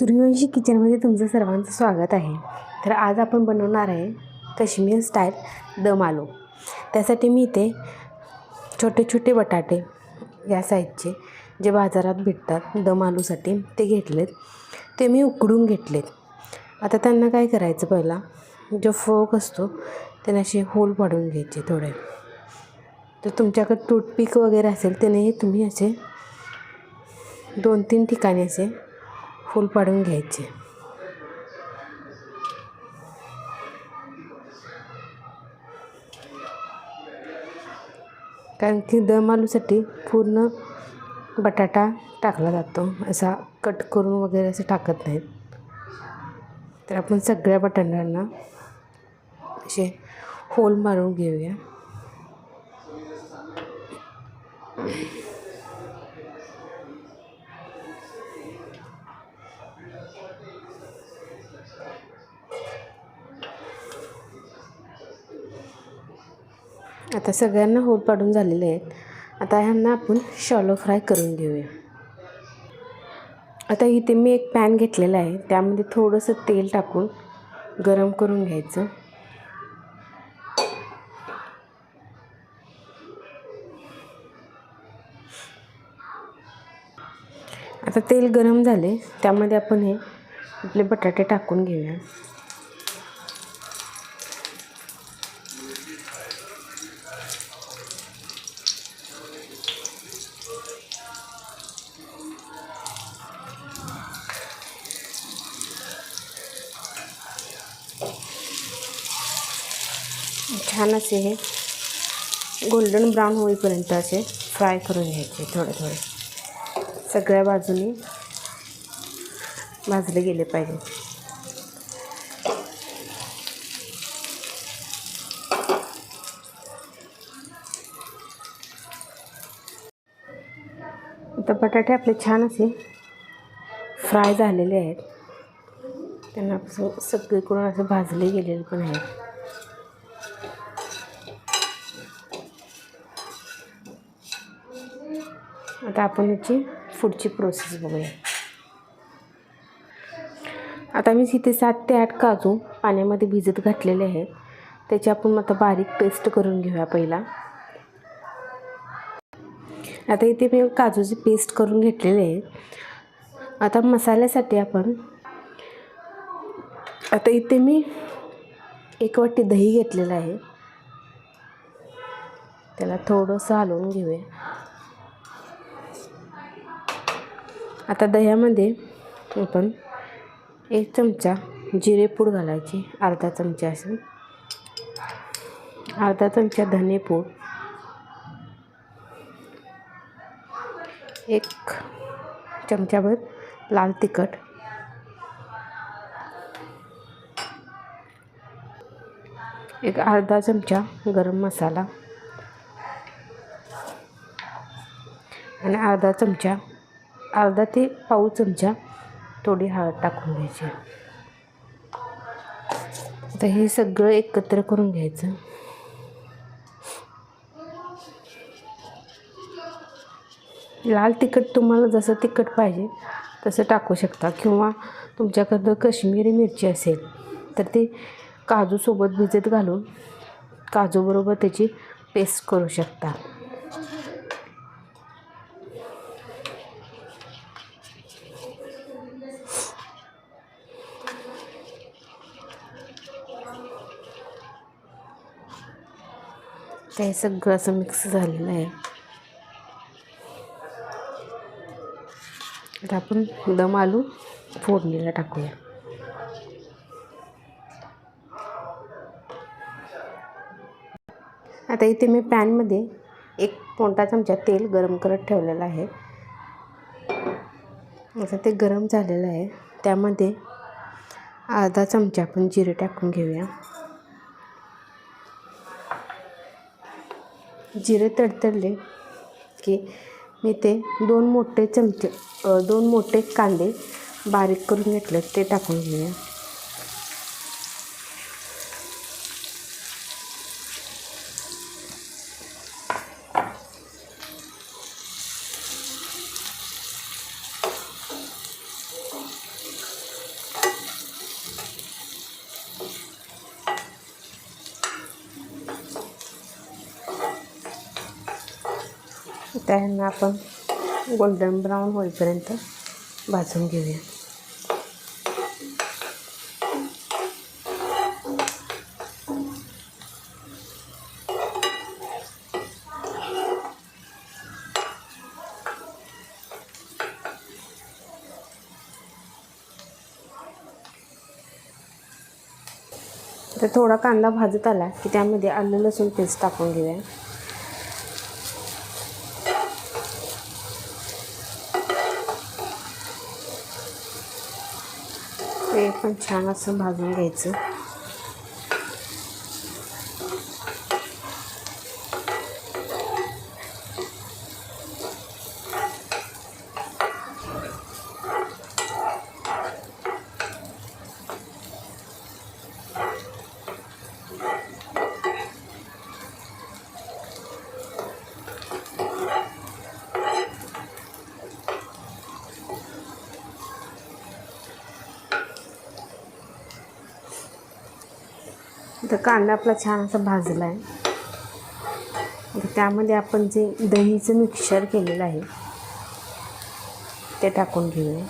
सूर्यवंशी किचनमध्ये तुमचं सर्वांचं स्वागत आहे. तर आज आपण बनवणार आहे काश्मीर स्टाईल दम आलू. त्यासाठी मी इथे छोटे छोटे बटाटे या साईजचे जे बाजारात भेटतात दम आलूसाठी ते घेतलेत. ते मी उकडून घेतलेत. आता त्यांना काय करायचं, पहिला जो फोक असतो त्याने असे होल पाडून घ्यायचे थोडे. तर तुमच्याकडे टूथपिक वगैरे असेल त्याने तुम्ही असे 2-3 ठिकाणी असे होल पाडून घ्यायचे. कारण की दम आलूसाठी पूर्ण बटाटा टाकला जातो, असा कट करून वगैरे असं टाकत नाहीत. तर आपण सगळ्या बटाट्यांना असे होल मारून घेऊया. आता सगळ्यांना होल पाडून झालेले आहेत. आता ह्यांना आपण शॅलो फ्राय करून घेऊया. आता इथे मी एक पॅन घेतलेला आहे, त्यामध्ये थोडंसं तेल टाकून गरम करून घ्यायचं. आता तेल गरम झाले, त्यामध्ये आपण हे आपले बटाटे टाकून घेऊया. छान असे हे गोल्डन ब्राऊन होईपर्यंत असे फ्राय करून घ्यायचे. थोडे थोडे सगळ्या बाजूनी भाजले गेले पाहिजे. आता बटाटे आपले छान असे फ्राय झालेले आहेत. त्यांना सगळीकडून असं भाजले गेलेले पण आहेत. आता आपण याची पुढची प्रोसेस बघूया. आता मी इथे 7 ते 8 काजू पाण्यामध्ये भिजत घातलेले आहेत. त्याची आपण आता बारीक पेस्ट करून घेऊया पहिला. आता इथे मी काजूची पेस्ट करून घेतलेली आहे. आता मसाल्यासाठी आता इथे मी 1 वाटी दही घेतलेलं आहे. त्याला थोडंसं हलवून घेऊया. आता दह्यामध्ये आपण 1 चमचा जिरेपूड घालायची, अर्धा चमचा असेल, अर्धा चमचा धनेपूड, 1 चमचाभर लाल तिखट, 1 अर्धा चमचा गरम मसाला आणि अर्धा ते पाव चमचा थोडी हळद टाकून घ्यायची. आता हे सगळं एकत्र करून घ्यायचं. लाल तिखट तुम्हाला जसं तिखट पाहिजे तसं टाकू शकता, किंवा तुमच्याकडं काश्मीरी मिरची असेल तर ते काजूसोबत भिजत घालून काजूबरोबर त्याची पेस्ट करू शकता. ते सगळं असं मिक्स झालेलं आहे. आता आपण दम आलू फोडणीला टाकूया. आता इथे मी पॅनमध्ये 1 मोठा चमचा तेल गरम करत ठेवलेलं आहे. आता ते गरम झालेलं आहे. त्यामध्ये अर्धा चमचा आपण जिरे टाकून घेऊया. जिरे तडतडले की मी ते 2 मोठे कांदे बारीक करून घेतले ते टाकून घेऊया. त्यांना आपण गोल्डन ब्राऊन होईपर्यंत भाजून घेऊया. तर थोडा कांदा भाजत आला की त्यामध्ये आलं लसूण पेस्ट टाकून घेऊया. ते पण छान असं भाजून घ्यायचं. तर कांदा आपला छान असा भाजला आहे. तर त्यामध्ये आपण जे दहीचं मिक्सचर केलेलं आहे ते टाकून घेऊया.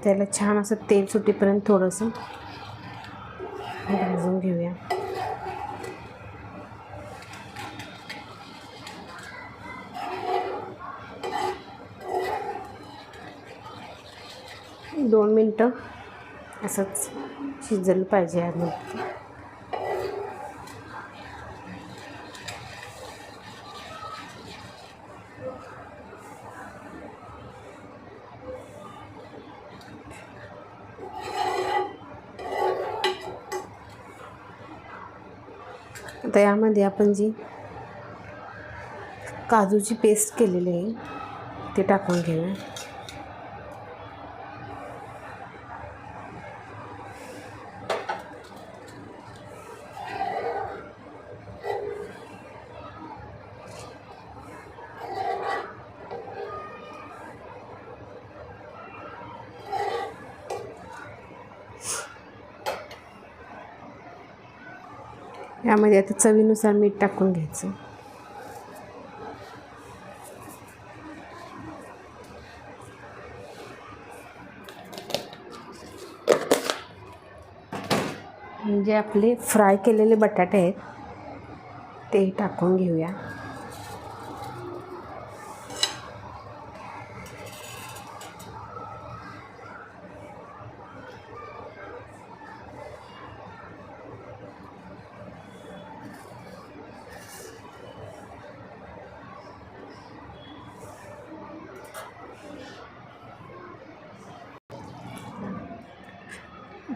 त्याला छान असं तेल सुटेपर्यंत थोडंसं भाजून घेऊया. दोन मिनटं असंच शिजलं पाहिजे यामध्ये. आता यामध्ये आपण जी काजूची पेस्ट केलेली आहे ते टाकून घेऊया. यामध्ये आता चवीनुसार मीठ टाकून घ्यायचं. म्हणजे आपले फ्राय केलेले बटाटे आहेत ते टाकून घेऊया.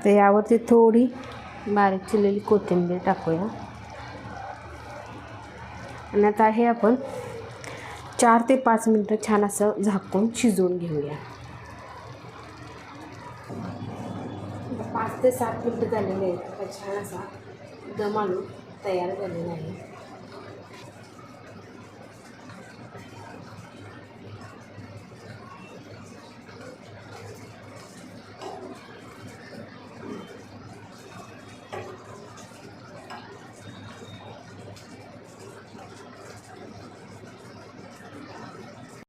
तर यावरती थोडी बारीक चिरलेली कोथिंबीर टाकूया. आणि आता हे आपण 4 ते 5 मिनटं छान असं झाकून शिजवून घेऊया. 5 ते 7 मिनटं झालेले आहेत. छान असा दम आलू तयार झालेला आहे.